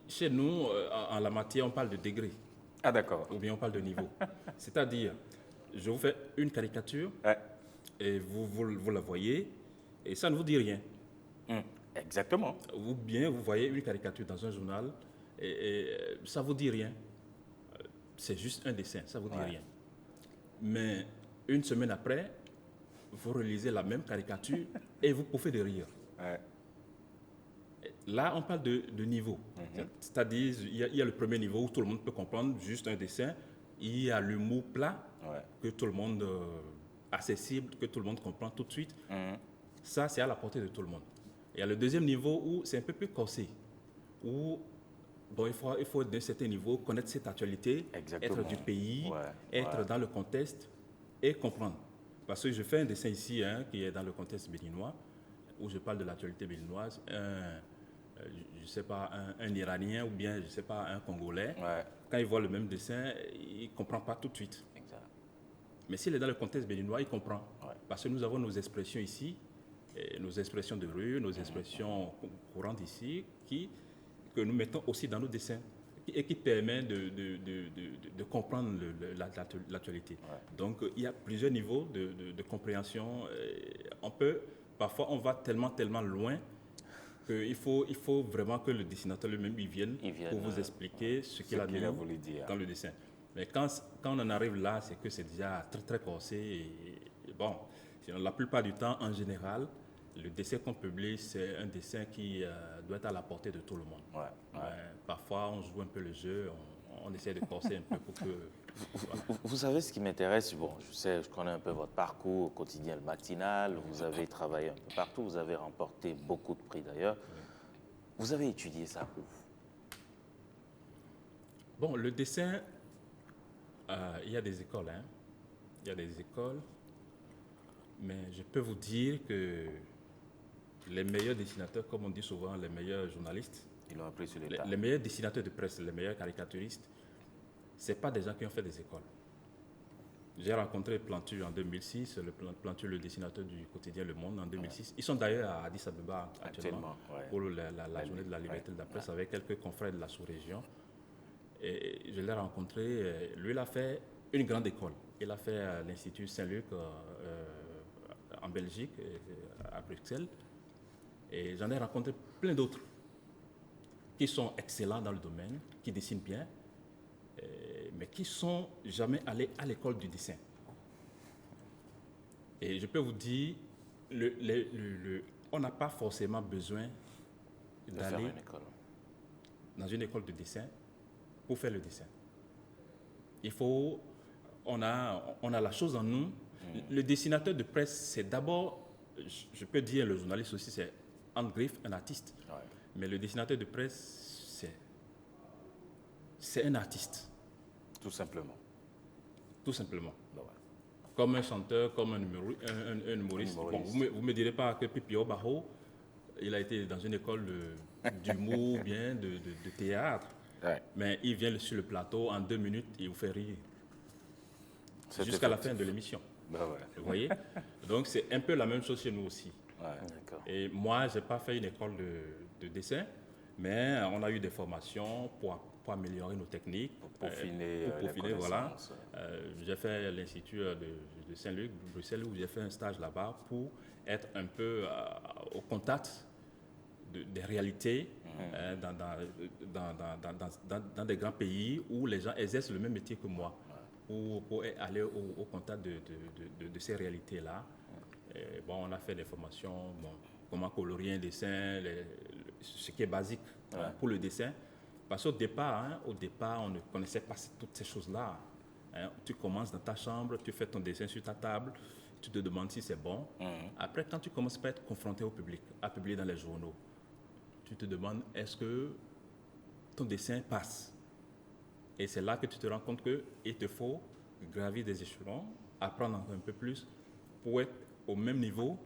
Speaker 11: Chez nous, en la matière, on parle de degré.
Speaker 1: Ah d'accord.
Speaker 11: Ou bien on parle de niveau. C'est-à-dire, je vous fais une caricature et vous la voyez et ça ne vous dit rien.
Speaker 1: Exactement.
Speaker 11: Ou bien vous voyez une caricature dans un journal et ça ne vous dit rien. c'est juste un dessin, ça ne vous dit
Speaker 2: Ouais.
Speaker 11: rien. Mais une semaine après, vous relisez la même caricature et vous pouffez de rire.
Speaker 1: Ouais.
Speaker 11: Là, on parle de niveau. C'est-à-dire, il y a le premier niveau où tout le monde peut comprendre juste un dessin. Il y a l'humour plat,
Speaker 1: Ouais.
Speaker 11: que tout le monde, accessible, que tout le monde comprend tout de suite.
Speaker 2: Mhm.
Speaker 11: Ça, c'est à la portée de tout le monde. Il y a le deuxième niveau où c'est un peu plus corsé, où bon, il faut d'un certain niveau connaître cette actualité,
Speaker 2: Exactement.
Speaker 11: être du pays,
Speaker 2: Ouais,
Speaker 11: être
Speaker 2: ouais.
Speaker 11: dans le contexte et comprendre. Parce que je fais un dessin ici qui est dans le contexte béninois, où je parle de l'actualité béninoise. Je ne sais pas, un Iranien ou bien, je ne sais pas, un Congolais,
Speaker 2: Ouais.
Speaker 11: quand il voit le même dessin, il ne comprend pas tout de suite.
Speaker 2: Exact.
Speaker 11: Mais s'il est dans le contexte béninois, il comprend.
Speaker 2: Ouais.
Speaker 11: Parce que nous avons nos expressions ici, nos expressions de rue, nos expressions courantes ici, que nous mettons aussi dans nos dessins et qui permet de comprendre l'actualité.
Speaker 2: Ouais.
Speaker 11: Donc, il y a plusieurs niveaux de compréhension. Parfois, on va tellement loin qu'il faut vraiment que le dessinateur lui-même il vienne pour vous expliquer ce qu'il a mis
Speaker 1: voulu dire.
Speaker 11: dans le dessin. Mais quand on en arrive là, c'est que c'est déjà très corsé. Et bon, sinon, la plupart du temps, en général, le dessin qu'on publie, c'est un dessin qui doit être à la portée de tout le monde.
Speaker 2: Ouais, ouais.
Speaker 11: Parfois, on joue un peu le jeu, on essaie de corser un peu pour que...
Speaker 2: Vous savez ce qui m'intéresse, bon, je connais un peu votre parcours au quotidien, le matinal, vous avez travaillé un peu partout, vous avez remporté beaucoup de prix d'ailleurs. Vous avez étudié ça où?
Speaker 11: Bon, le dessin, il y a des écoles, hein. Il y a des écoles, mais je peux vous dire que les meilleurs dessinateurs, comme on dit souvent, les meilleurs journalistes,
Speaker 1: Ils l'ont appris sur l'État.
Speaker 11: les meilleurs dessinateurs de presse, les meilleurs caricaturistes, ce n'est pas des gens qui ont fait des écoles. J'ai rencontré Plantu en 2006, Plantu, le dessinateur du quotidien Le Monde en 2006. Ils sont d'ailleurs à Addis Abeba actuellement
Speaker 1: ouais.
Speaker 11: pour la journée de la liberté de la presse avec quelques confrères de la sous-région. Et je l'ai rencontré, lui il a fait une grande école. Il a fait l'Institut Saint-Luc en Belgique, à Bruxelles. Et j'en ai rencontré plein d'autres qui sont excellents dans le domaine, qui dessinent bien, mais qui ne sont jamais allés à l'école du dessin. Et je peux vous dire, on n'a pas forcément besoin d'aller dans une école de dessin pour faire le dessin. On a la chose en nous. Le dessinateur de presse, c'est d'abord, je peux dire, le journaliste aussi, c'est en griffe un artiste.
Speaker 1: Ouais.
Speaker 11: Mais le dessinateur de presse, c'est un artiste.
Speaker 1: Tout simplement.
Speaker 11: Tout simplement.
Speaker 1: Ben ouais.
Speaker 11: Comme un chanteur, comme un humoriste. Bon, vous ne me direz pas que Pipio Baho, il a été dans une école d'humour, bien, de théâtre.
Speaker 1: Ouais.
Speaker 11: Mais il vient sur le plateau, en 2 minutes, il vous fait rire.
Speaker 1: C'est
Speaker 11: Jusqu'à la
Speaker 1: effectif.
Speaker 11: fin de l'émission.
Speaker 1: Ben ouais.
Speaker 11: Vous voyez? Donc, c'est un peu la même chose chez nous aussi.
Speaker 1: Ouais.
Speaker 2: D'accord.
Speaker 11: Et moi, je n'ai pas fait une école de dessin, mais on a eu des formations pour améliorer nos techniques.
Speaker 1: Pour peaufiner,
Speaker 11: pour
Speaker 1: les
Speaker 11: peaufiner, voilà.
Speaker 1: connaissances.
Speaker 11: J'ai fait l'Institut de Saint-Luc, Bruxelles, où j'ai fait un stage là-bas pour être un peu au contact des réalités dans des grands pays où les gens exercent le même métier que moi, pour aller au contact de ces réalités-là. Bon, on a fait des formations, bon, comment colorier un dessin, ce qui est basique pour le dessin. Parce qu'au départ, on ne connaissait pas toutes ces choses-là. Tu commences dans ta chambre, tu fais ton dessin sur ta table, tu te demandes si c'est bon. Après, quand tu commences à être confronté au public, à publier dans les journaux, tu te demandes est-ce que ton dessin passe. Et c'est là que tu te rends compte qu'il te faut gravir des échelons, apprendre un peu plus pour être au même niveau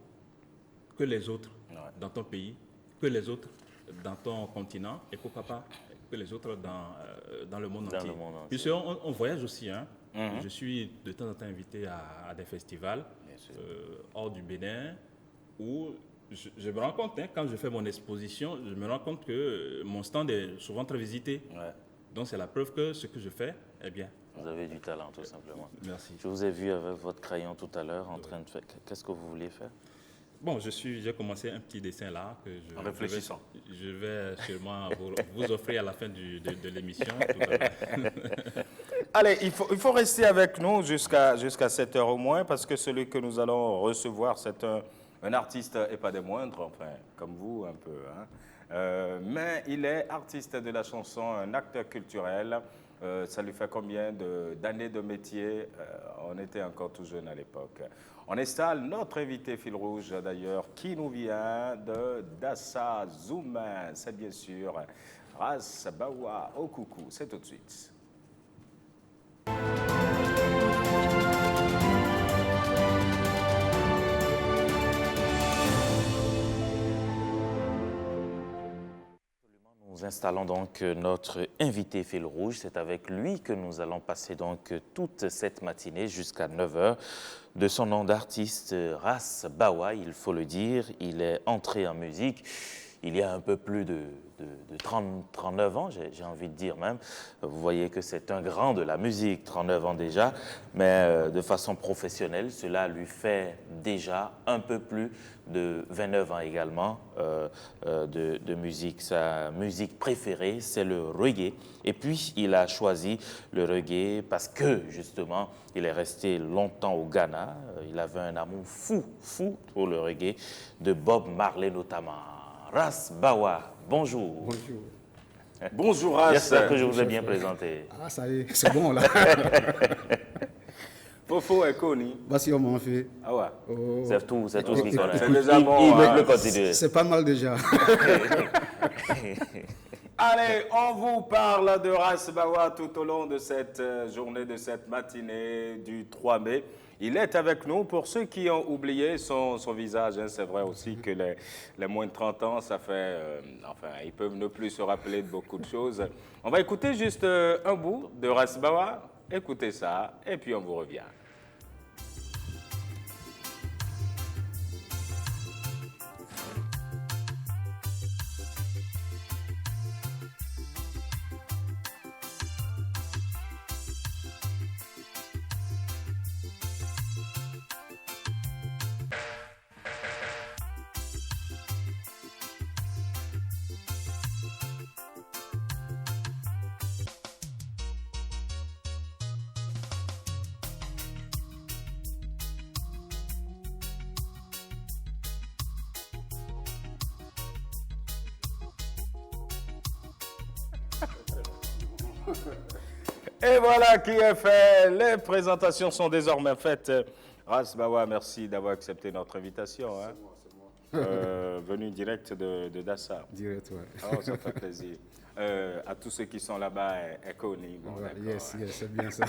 Speaker 11: que les autres dans ton pays, que les autres dans ton continent et pourquoi pas que les autres dans le monde entier. Puisque on voyage aussi. Je suis de temps en temps invité à des festivals hors du Bénin où je me rends compte, quand je fais mon exposition, je me rends compte que mon stand est souvent très visité.
Speaker 2: Ouais.
Speaker 11: Donc c'est la preuve que ce que je fais est bien.
Speaker 2: Vous avez du talent, tout simplement.
Speaker 11: Merci.
Speaker 2: Je vous ai vu avec votre crayon tout à l'heure en train de faire... Qu'est-ce que vous vouliez faire?
Speaker 11: Bon, j'ai commencé un petit dessin là que
Speaker 1: En réfléchissant.
Speaker 11: Je vais sûrement vous offrir à la fin de l'émission. Tout à l'heure.
Speaker 1: Allez, il faut rester avec nous jusqu'à 7 heures au moins, parce que celui que nous allons recevoir, c'est un artiste, et pas des moindres, enfin, comme vous un peu, hein. Mais il est artiste de la chanson, un acteur culturel. Ça lui fait combien d'années de métier? On était encore tout jeune à l'époque. On installe notre invité fil rouge d'ailleurs, qui nous vient de Dassa Zoumen. C'est bien sûr Ras Bawa au coucou. C'est tout de suite.
Speaker 2: Nous installons donc notre invité fil rouge. C'est avec lui que nous allons passer donc toute cette matinée jusqu'à 9 h. De son nom d'artiste, Ras Bawa, il faut le dire, il est entré en musique il y a un peu plus de 39 ans, j'ai envie de dire même. Vous voyez que c'est un grand de la musique, 39 ans déjà, mais de façon professionnelle, cela lui fait déjà un peu plus de 29 ans également de musique. Sa musique préférée, c'est le reggae. Et puis, il a choisi le reggae parce que, justement, il est resté longtemps au Ghana. Il avait un amour fou pour le reggae, de Bob Marley notamment. Ras Bawa, bonjour.
Speaker 10: Bonjour.
Speaker 1: Bonjour Ras.
Speaker 2: J'espère que je vous ai bien présenté.
Speaker 10: Ah, ça y est, c'est bon là.
Speaker 1: Fofo est connu.
Speaker 10: Voici on m'en fait.
Speaker 1: Ah ouais.
Speaker 10: Oh.
Speaker 2: C'est tout ce qu'il connaît.
Speaker 1: C'est déjà bon.
Speaker 2: Il peut continuer.
Speaker 10: C'est pas mal déjà.
Speaker 1: Allez, on vous parle de Ras Bawa tout au long de cette journée, de cette matinée du 3 mai. Il est avec nous. Pour ceux qui ont oublié son visage, hein, c'est vrai aussi que les moins de 30 ans, ça fait... enfin, ils peuvent ne plus se rappeler de beaucoup de choses. On va écouter juste un bout de Ras Bawa. Écoutez ça, et puis on vous revient. Et voilà qui est fait. Les présentations sont désormais faites. Ras Bawa, merci d'avoir accepté notre invitation. Hein. C'est moi. Venu direct de Dassa.
Speaker 10: Direct, ouais.
Speaker 1: Oh, ça fait plaisir. À tous ceux qui sont là-bas, Ekoni. Bon,
Speaker 10: ouais, yes, c'est bien ça.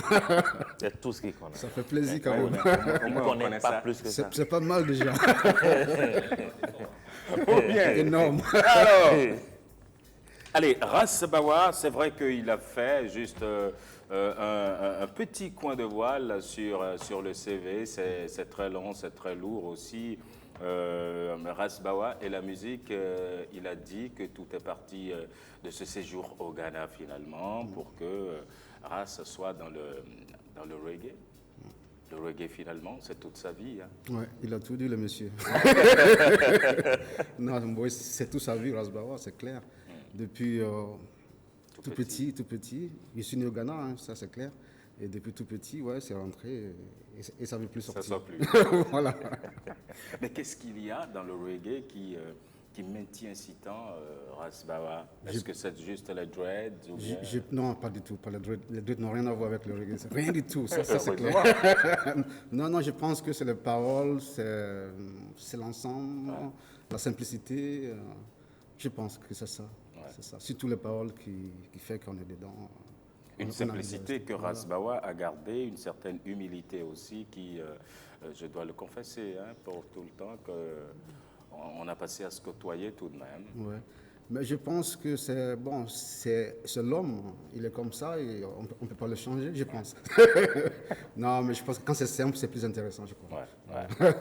Speaker 2: C'est tout ce qu'il connaît.
Speaker 10: Ça fait plaisir quand même.
Speaker 2: On ne connaît pas plus que ça.
Speaker 10: C'est pas mal déjà.
Speaker 1: Oh, bien.
Speaker 10: Énorme.
Speaker 1: Alors, allez, Ras Bawa, c'est vrai qu'il a fait juste un petit coin de voile sur le CV. C'est très long, c'est très lourd aussi. Ras Bawa et la musique, il a dit que tout est parti de ce séjour au Ghana finalement pour que Ras soit dans le reggae. Le reggae finalement, c'est toute sa vie. Hein.
Speaker 10: Ouais, il a tout dit le monsieur. Non, c'est toute sa vie, Ras Bawa, c'est clair. Depuis tout petit. Je suis né au Ghana, hein, ça c'est clair. Et depuis tout petit, ouais, c'est rentré et ça ne veut plus sortir.
Speaker 1: Ça sort plus.
Speaker 10: Voilà.
Speaker 1: Mais qu'est-ce qu'il y a dans le reggae qui maintient si tant Ras Bawa? Est-ce que c'est juste les dreads ou bien...
Speaker 10: Non, pas du tout. Pas les dreads. Les dreads n'ont rien à voir avec le reggae. Rien du tout, ça c'est clair. Non, je pense que c'est les paroles, c'est l'ensemble, la simplicité. Je pense que c'est ça. Ouais. C'est ça. Surtout les paroles qui fait qu'on est dedans.
Speaker 1: Une simplicité que Ras Bawa a gardée, une certaine humilité aussi qui, je dois le confesser, hein, pour tout le temps qu'on a passé à se côtoyer tout de même.
Speaker 10: Ouais. Mais je pense que c'est bon, c'est l'homme, il est comme ça et on ne peut pas le changer, je pense. Non, mais je pense que quand c'est simple, c'est plus intéressant, je crois.
Speaker 1: Ouais.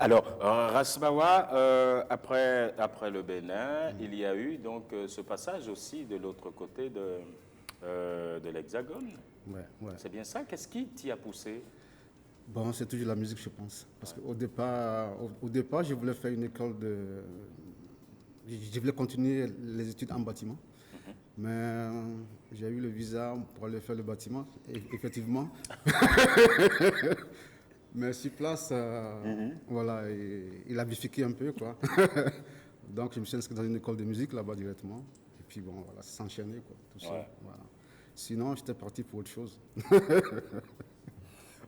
Speaker 1: Alors, Ras Bawa, après le Bénin, il y a eu donc ce passage aussi de l'autre côté de l'Hexagone.
Speaker 10: Ouais.
Speaker 1: C'est bien ça. Qu'est-ce qui t'y a poussé?
Speaker 10: Bon, c'est toujours la musique, je pense. Parce qu'au départ, je voulais faire une école de... Je voulais continuer les études en bâtiment. Mais J'ai eu le visa pour aller faire le bâtiment, effectivement. Mais sur place, voilà, il a bifurqué un peu, quoi. Donc, je me suis inscrit dans une école de musique là-bas directement. Et puis, bon, voilà, c'est s'enchaîner, quoi, tout ça. Voilà. Sinon, j'étais parti pour autre chose.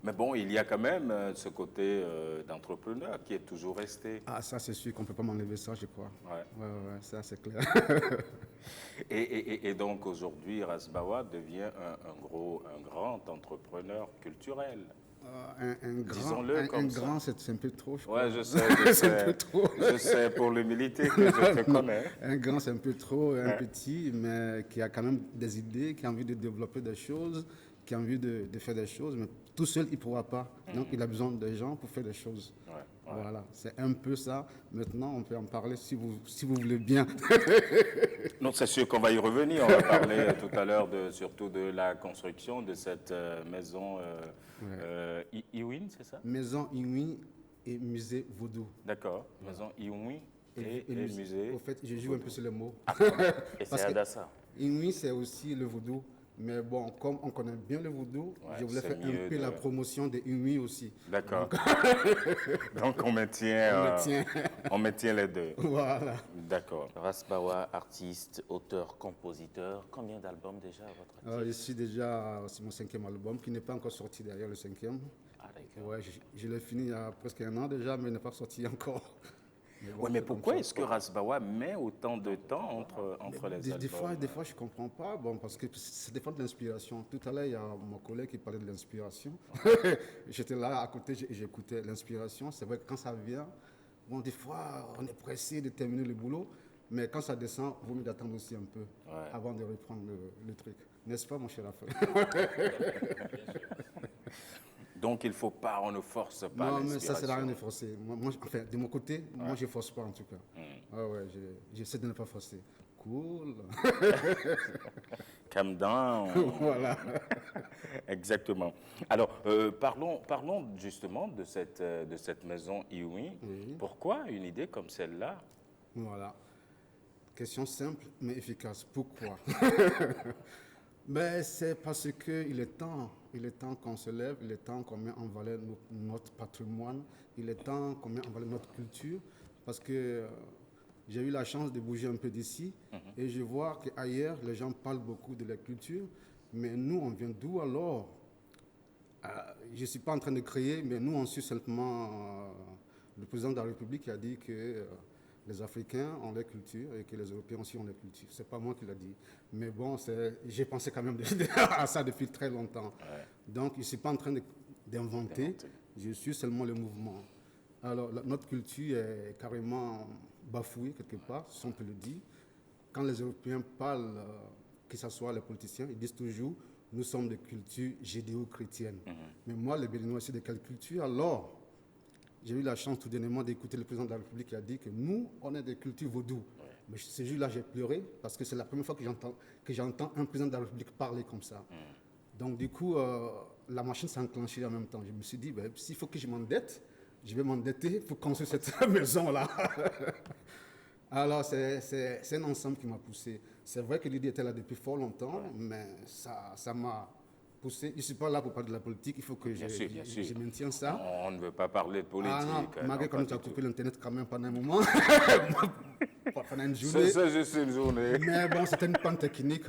Speaker 1: Mais bon, il y a quand même ce côté d'entrepreneur qui est toujours resté.
Speaker 10: Ah, ça, c'est sûr qu'on ne peut pas m'enlever ça, je crois. Ouais, ça, c'est clair.
Speaker 1: Et donc, aujourd'hui, Rasbawa devient un grand entrepreneur culturel.
Speaker 10: Disons-le comme ça. Un grand, c'est un peu trop, je crois.
Speaker 1: Oui, je sais. Je sais pour l'humilité que je te connais.
Speaker 10: Un grand, c'est un peu trop. Un petit, mais qui a quand même des idées, qui a envie de développer des choses, qui a envie de faire des choses, mais tout seul, il ne pourra pas. Donc, il a besoin de gens pour faire des choses. Voilà, c'est un peu ça. Maintenant, on peut en parler si vous voulez bien.
Speaker 1: Non, c'est sûr qu'on va y revenir. On va parler tout à l'heure surtout de la construction de cette maison Iwin, c'est ça?
Speaker 10: Maison Iwin et musée Vaudou.
Speaker 1: D'accord, maison Iwin et musée.
Speaker 10: Au fait, je joue un peu sur les mots.
Speaker 2: Et c'est Adassa.
Speaker 10: Iwin, c'est aussi le Vaudou. Mais bon, comme on connaît bien le Vaudou, je voulais faire un peu la promotion de Iwin aussi.
Speaker 1: D'accord. Donc on maintient les deux.
Speaker 10: Voilà.
Speaker 1: D'accord.
Speaker 2: Rasbawa, artiste, auteur, compositeur. Combien d'albums déjà à votre actif?
Speaker 10: Je suis déjà sur mon 5e album, qui n'est pas encore sorti d'ailleurs, le 5e.
Speaker 2: Ah, d'accord.
Speaker 10: Ouais, je l'ai fini il y a presque un an déjà, mais il n'est pas sorti encore.
Speaker 1: Oui, mais pourquoi est-ce que Rasbawa met autant de temps entre les albums?
Speaker 10: Des fois, je ne comprends pas, bon, parce que ça dépend de l'inspiration. Tout à l'heure, il y a mon collègue qui parlait de l'inspiration. J'étais là à côté, j'écoutais l'inspiration. C'est vrai que quand ça vient, bon, des fois, on est pressé de terminer le boulot, mais quand ça descend, il vaut mieux d'attendre aussi un peu avant de reprendre le truc. N'est-ce pas, mon cher Raphaël?
Speaker 1: Donc, il ne faut pas, on ne force pas.
Speaker 10: Non, mais ça, c'est rien de forcer. Enfin, de mon côté, moi, je ne force pas en tout cas. J'essaie de ne pas forcer. Cool.
Speaker 1: Calm down.
Speaker 10: Voilà.
Speaker 1: Exactement. Alors, parlons justement de cette maison Iwin. Pourquoi une idée comme celle-là?
Speaker 10: Voilà. Question simple, mais efficace. Pourquoi? Ben, c'est parce qu'il est temps qu'on se lève, il est temps qu'on mette en valeur notre patrimoine, il est temps qu'on mette en valeur notre culture, parce que j'ai eu la chance de bouger un peu d'ici, et je vois qu'ailleurs, les gens parlent beaucoup de la culture, mais nous, on vient d'où alors? Je ne suis pas en train de créer, mais nous, on suit simplement le président de la République qui a dit que les Africains ont leur culture et que les Européens aussi ont leur culture. Ce n'est pas moi qui l'ai dit. Mais bon, j'ai pensé quand même à ça depuis très longtemps. Donc, je ne suis pas en train d'inventer, je suis seulement le mouvement. Alors, notre culture est carrément bafouée quelque part, si on peut le dire. Quand les Européens parlent, que ce soit les politiciens, ils disent toujours « nous sommes de culture judéo-chrétienne ». Mais moi, les Béninois, c'est de quelle culture alors? J'ai eu la chance tout dernièrement d'écouter le président de la République qui a dit que nous, on est des cultures vaudou. Mais ce jour-là, j'ai pleuré parce que c'est la première fois que j'entends un président de la République parler comme ça. Donc du coup, la machine s'est enclenchée en même temps. Je me suis dit, ben, s'il faut que je m'endette, je vais m'endetter pour construire cette maison-là. Alors c'est un ensemble qui m'a poussé. C'est vrai que l'idée était là depuis fort longtemps, mais ça m'a... Je ne suis pas là pour parler de la politique, il faut que je maintienne ça.
Speaker 1: On ne veut pas parler de politique.
Speaker 10: Malgré qu'on nous a coupé l'Internet quand même pendant un moment, pendant une journée.
Speaker 1: C'est juste une journée.
Speaker 10: Mais bon, c'était une panne technique.